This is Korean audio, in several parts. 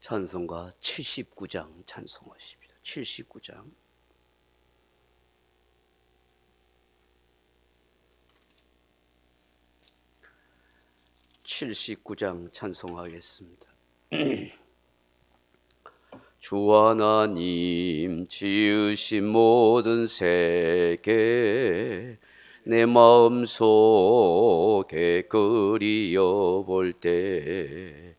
찬송가 79장 찬송하십시다. 79장. 찬송하겠습니다. 주 하나님 지으신 모든 세계 내 마음속에 그리워볼 때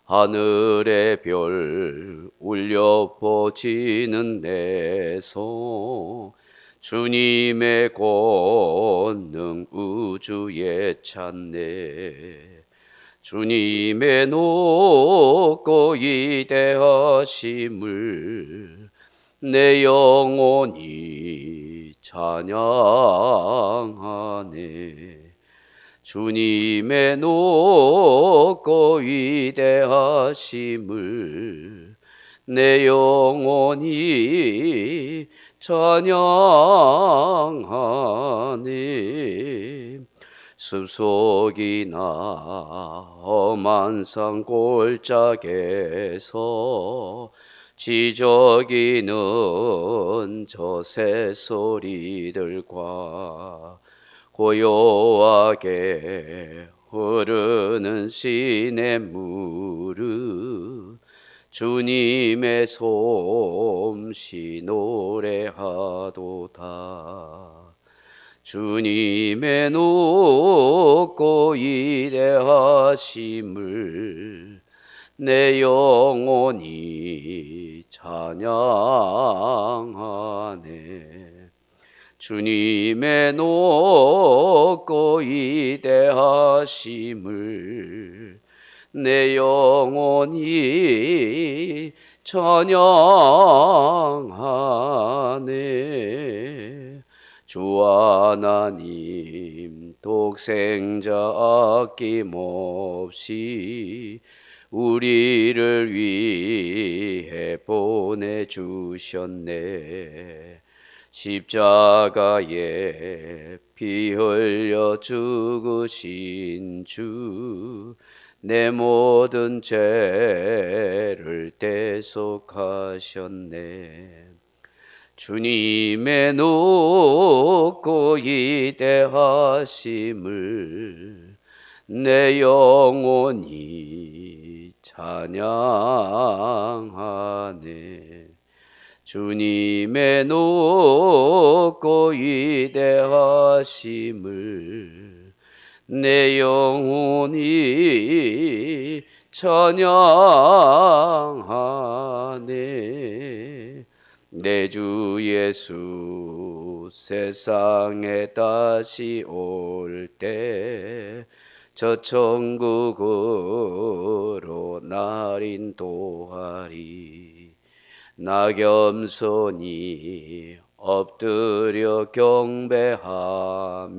하늘의 별 울려 퍼지는 내 손 주님의 권능 우주에 찬네. 주님의 높고 위대하심을 내 영혼이 찬양하네. 주님의 높고 위대하심을 내 영혼이 찬양하네. 숲속이나 험한 산 골짜기에서 지저귀는 저 새소리들과 고요하게 흐르는 시냇물은 주님의 솜씨 노래하도다. 주님의 높고 위대하심을 내 영혼이 찬양하네. 주님의 높고 위대하심을 내 영혼이 찬양하네. 주 하나님 독생자 아낌없이 우리를 위해 보내주셨네. 십자가에 피 흘려 죽으신 주 내 모든 죄를 대속하셨네. 주님의 높고 위대하심을 내 영혼이 찬양하네. 주님의 높고 위대하심을 내 영혼이 찬양하네. 내 주 예수 세상에 다시 올 때 저 천국으로 날 인도하리. 나 겸손히 엎드려 경배하며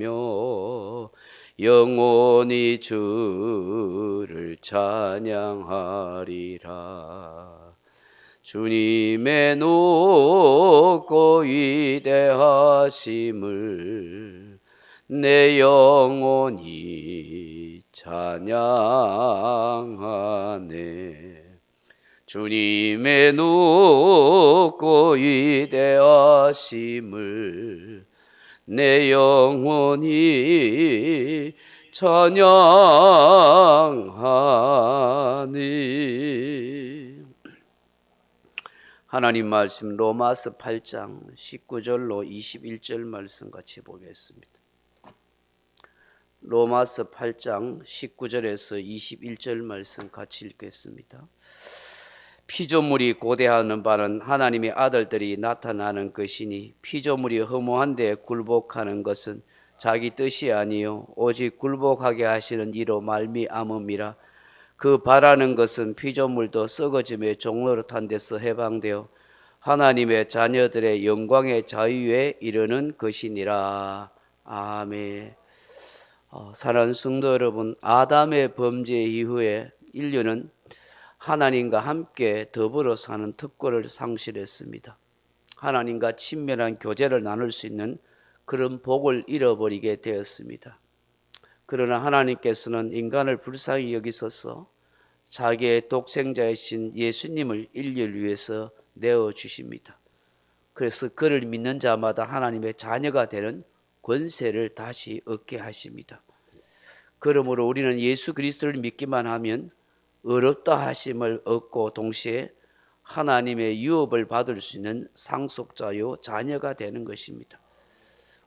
영원히 주를 찬양하리라. 주님의 높고 위대하심을 내 영혼이 찬양하네. 주님의 높고 위대하심을 내 영혼이 찬양하네. 하나님 말씀 로마서 8장 19절로 21절 말씀 같이 보겠습니다. 로마서 8장 19절에서 21절 말씀 같이 읽겠습니다. 피조물이 고대하는 바는 하나님의 아들들이 나타나는 것이니 피조물이 허무한데 굴복하는 것은 자기 뜻이 아니요 오직 굴복하게 하시는 이로 말미암음이라. 그 바라는 것은 피조물도 썩어짐의 종노릇한 데서 해방되어 하나님의 자녀들의 영광의 자유에 이르는 것이니라. 아멘. 사랑하는 성도 여러분, 아담의 범죄 이후에 인류는 하나님과 함께 더불어 사는 특권을 상실했습니다. 하나님과 친밀한 교제를 나눌 수 있는 그런 복을 잃어버리게 되었습니다. 그러나 하나님께서는 인간을 불쌍히 여기셔서 자기의 독생자이신 예수님을 인류를 위해서 내어주십니다. 그래서 그를 믿는 자마다 하나님의 자녀가 되는 권세를 다시 얻게 하십니다. 그러므로 우리는 예수 그리스도를 믿기만 하면 의롭다 하심을 얻고 동시에 하나님의 유업을 받을 수 있는 상속자요 자녀가 되는 것입니다.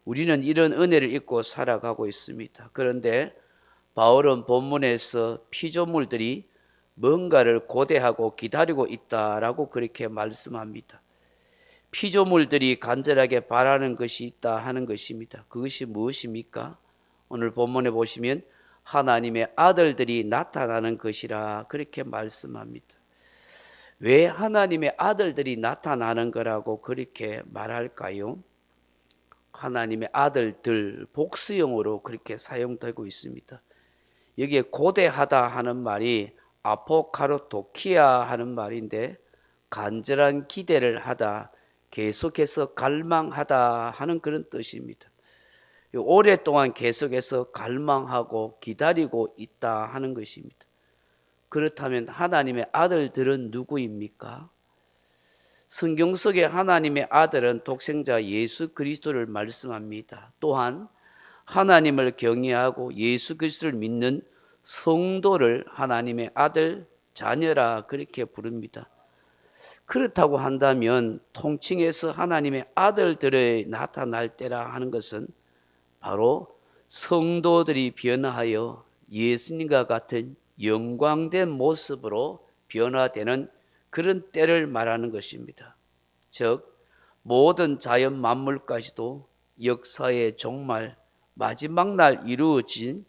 우리는 이런 은혜를 입고 살아가고 있습니다. 그런데 바울은 본문에서 피조물들이 뭔가를 고대하고 기다리고 있다라고 그렇게 말씀합니다. 피조물들이 간절하게 바라는 것이 있다 하는 것입니다. 그것이 무엇입니까? 오늘 본문에 보시면 하나님의 아들들이 나타나는 것이라 그렇게 말씀합니다. 왜 하나님의 아들들이 나타나는 거라고 그렇게 말할까요? 하나님의 아들들 복수형으로 그렇게 사용되고 있습니다. 여기에 고대하다 하는 말이 아포카르토키아 하는 말인데 간절한 기대를 하다, 계속해서 갈망하다 하는 그런 뜻입니다. 오랫동안 계속해서 갈망하고 기다리고 있다 하는 것입니다. 그렇다면 하나님의 아들들은 누구입니까? 성경 속에 하나님의 아들은 독생자 예수 그리스도를 말씀합니다. 또한 하나님을 경외하고 예수 그리스도를 믿는 성도를 하나님의 아들, 자녀라 그렇게 부릅니다. 그렇다고 한다면 통칭해서 하나님의 아들들이 나타날 때라 하는 것은 바로 성도들이 변화하여 예수님과 같은 영광된 모습으로 변화되는 그런 때를 말하는 것입니다. 즉 모든 자연 만물까지도 역사의 종말 마지막 날 이루어진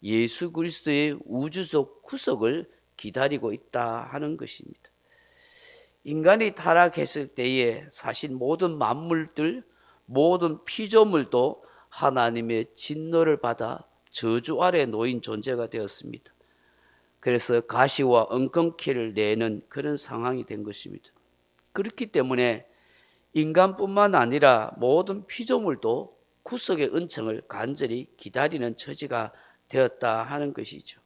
예수 그리스도의 우주적 구속을 기다리고 있다 하는 것입니다. 인간이 타락했을 때에 사실 모든 만물들, 모든 피조물도 하나님의 진노를 받아 저주 아래 놓인 존재가 되었습니다. 그래서 가시와 엉겅퀴를 내는 그런 상황이 된 것입니다. 그렇기 때문에 인간뿐만 아니라 모든 피조물도 구속의 은총을 간절히 기다리는 처지가 되었다 하는 것이죠.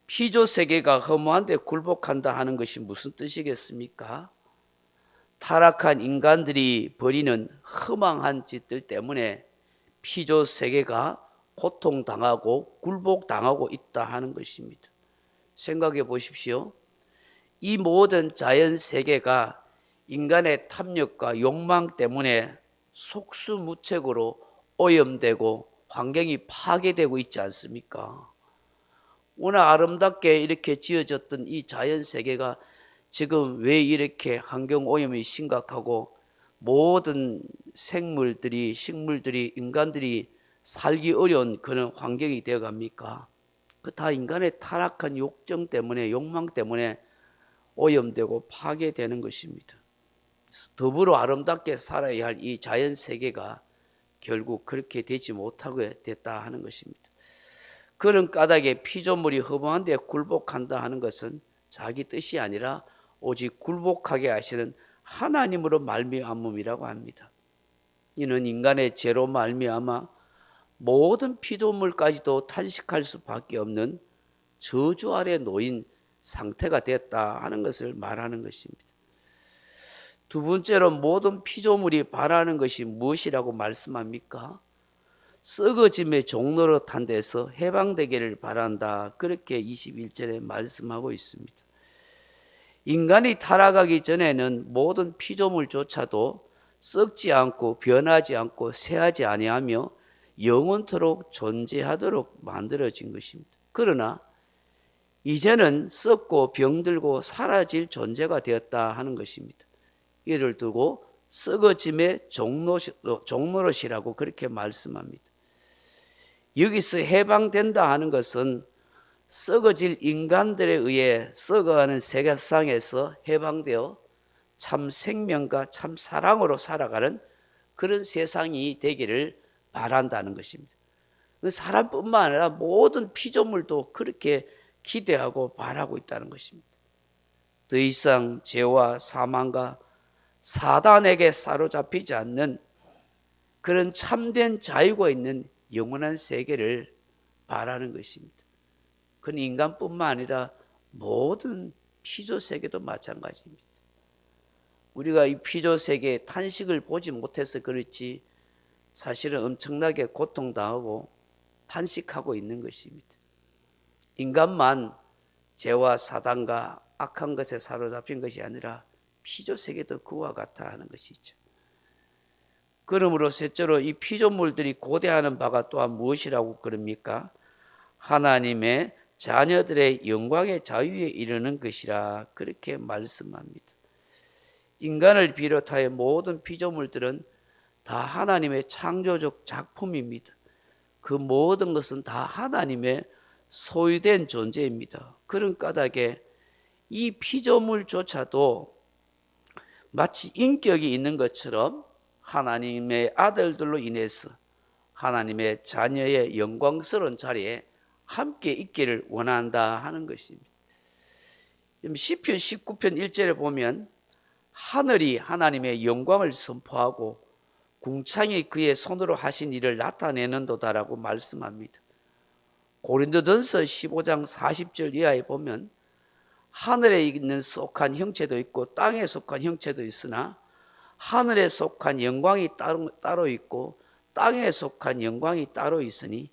피조 세계가 허무한데 굴복한다 하는 것이 무슨 뜻이겠습니까? 타락한 인간들이 벌이는 허망한 짓들 때문에 피조 세계가 고통당하고 굴복당하고 있다 하는 것입니다. 생각해 보십시오. 이 모든 자연 세계가 인간의 탐욕과 욕망 때문에 속수무책으로 오염되고 환경이 파괴되고 있지 않습니까? 오늘 아름답게 이렇게 지어졌던 이 자연 세계가 지금 왜 이렇게 환경 오염이 심각하고 모든 생물들이, 식물들이, 인간들이 살기 어려운 그런 환경이 되어 갑니까? 그 다 인간의 타락한 욕정 때문에, 욕망 때문에 오염되고 파괴되는 것입니다. 더불어 아름답게 살아야 할 이 자연 세계가 결국 그렇게 되지 못하게 됐다 하는 것입니다. 그런 까닭에 피조물이 허무한데 굴복한다 하는 것은 자기 뜻이 아니라 오직 굴복하게 하시는 하나님으로 말미암음이라고 합니다. 이는 인간의 죄로 말미암아 모든 피조물까지도 탄식할 수밖에 없는 저주 아래 놓인 상태가 됐다 하는 것을 말하는 것입니다. 두 번째로 모든 피조물이 바라는 것이 무엇이라고 말씀합니까? 썩어짐의 종로로 탄 데서 해방되기를 바란다. 그렇게 21절에 말씀하고 있습니다. 인간이 타락하기 전에는 모든 피조물조차도 썩지 않고 변하지 않고 쇠하지 아니하며 영원토록 존재하도록 만들어진 것입니다. 그러나 이제는 썩고 병들고 사라질 존재가 되었다 하는 것입니다. 이를 두고 썩어짐의 종로릇이라고 그렇게 말씀합니다. 여기서 해방된다 하는 것은 썩어질 인간들에 의해 썩어가는 세상에서 해방되어 참 생명과 참 사랑으로 살아가는 그런 세상이 되기를 바란다는 것입니다. 사람뿐만 아니라 모든 피조물도 그렇게 기대하고 바라고 있다는 것입니다. 더 이상 죄와 사망과 사단에게 사로잡히지 않는 그런 참된 자유가 있는 영원한 세계를 바라는 것입니다. 그건 인간뿐만 아니라 모든 피조 세계도 마찬가지입니다. 우리가 이 피조 세계의 탄식을 보지 못해서 그렇지 사실은 엄청나게 고통당하고 탄식하고 있는 것입니다. 인간만 죄와 사단과 악한 것에 사로잡힌 것이 아니라 피조 세계도 그와 같아 하는 것이죠. 그러므로 셋째로 이 피조물들이 고대하는 바가 또한 무엇이라고 그럽니까? 하나님의 자녀들의 영광의 자유에 이르는 것이라 그렇게 말씀합니다. 인간을 비롯하여 모든 피조물들은 다 하나님의 창조적 작품입니다. 그 모든 것은 다 하나님의 소유된 존재입니다. 그런 까닭에 이 피조물조차도 마치 인격이 있는 것처럼 하나님의 아들들로 인해서 하나님의 자녀의 영광스러운 자리에 함께 있기를 원한다 하는 것입니다. 시편 19편 1절에 보면 하늘이 하나님의 영광을 선포하고 궁창이 그의 손으로 하신 일을 나타내는도다라고 말씀합니다. 고린도전서 15장 40절 이하에 보면 하늘에 있는 속한 형체도 있고 땅에 속한 형체도 있으나 하늘에 속한 영광이 따로 있고 땅에 속한 영광이 따로 있으니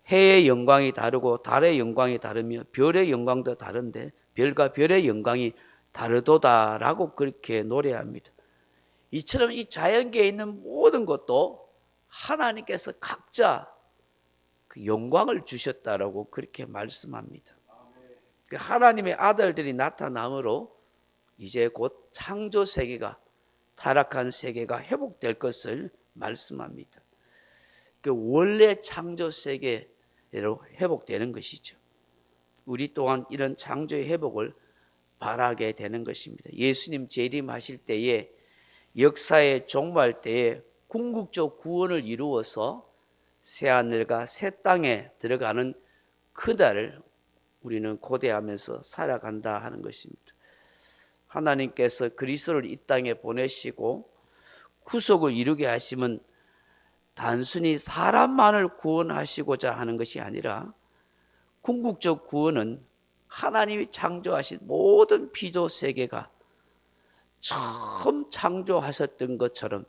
해의 영광이 다르고 달의 영광이 다르며 별의 영광도 다른데 별과 별의 영광이 다르도다라고 그렇게 노래합니다. 이처럼 이 자연계에 있는 모든 것도 하나님께서 각자 그 영광을 주셨다라고 그렇게 말씀합니다. 하나님의 아들들이 나타남으로 이제 곧 창조 세계가 타락한 세계가 회복될 것을 말씀합니다. 원래 창조 세계로 회복되는 것이죠. 우리 또한 이런 창조의 회복을 바라게 되는 것입니다. 예수님 재림하실 때에 역사의 종말 때에 궁극적 구원을 이루어서 새하늘과 새 땅에 들어가는 그날을 우리는 고대하면서 살아간다 하는 것입니다. 하나님께서 그리스도를 이 땅에 보내시고 구속을 이루게 하시면 단순히 사람만을 구원하시고자 하는 것이 아니라 궁극적 구원은 하나님이 창조하신 모든 피조 세계가 처음 창조하셨던 것처럼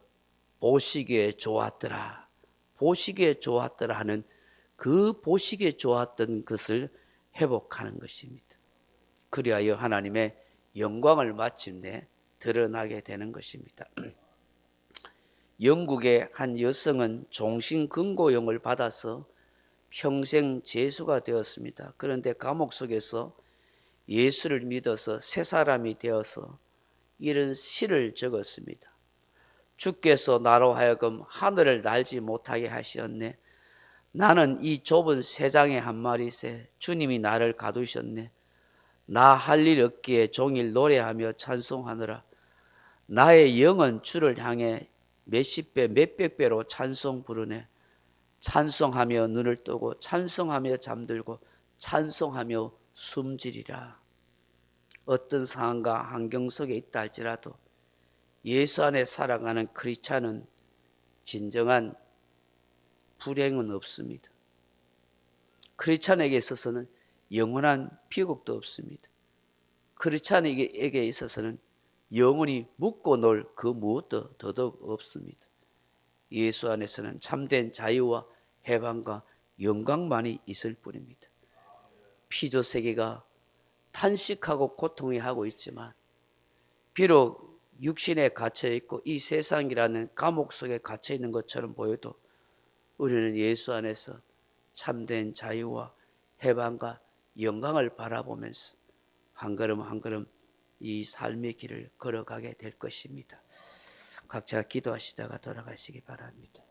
보시기에 좋았더라, 보시기에 좋았더라 하는 그 보시기에 좋았던 것을 회복하는 것입니다. 그리하여 하나님의 영광을 마침내 드러나게 되는 것입니다. 영국의 한 여성은 종신금고형을 받아서 평생 죄수가 되었습니다. 그런데 감옥 속에서 예수를 믿어서 새 사람이 되어서 이런 시를 적었습니다. 주께서 나로 하여금 하늘을 날지 못하게 하시었네. 나는 이 좁은 세상의 한 마리새 주님이 나를 가두셨네. 나 할 일 없기에 종일 노래하며 찬송하느라 나의 영은 주를 향해 몇십 배 몇백 배로 찬송 부르네. 찬송하며 눈을 뜨고 찬송하며 잠들고 찬송하며 숨지리라. 어떤 상황과 환경 속에 있다 할지라도 예수 안에 살아가는 크리스찬은 진정한 불행은 없습니다. 크리스찬에게 있어서는 영원한 비극도 없습니다. 크리스찬에게 있어서는 영원히 묵고 놀 그 무엇도 더더욱 없습니다. 예수 안에서는 참된 자유와 해방과 영광만이 있을 뿐입니다. 피조 세계가 탄식하고 고통해하고 있지만 비록 육신에 갇혀 있고 이 세상이라는 감옥 속에 갇혀 있는 것처럼 보여도 우리는 예수 안에서 참된 자유와 해방과 영광을 바라보면서 한 걸음 한 걸음 이 삶의 길을 걸어가게 될 것입니다. 각자 기도하시다가 돌아가시기 바랍니다.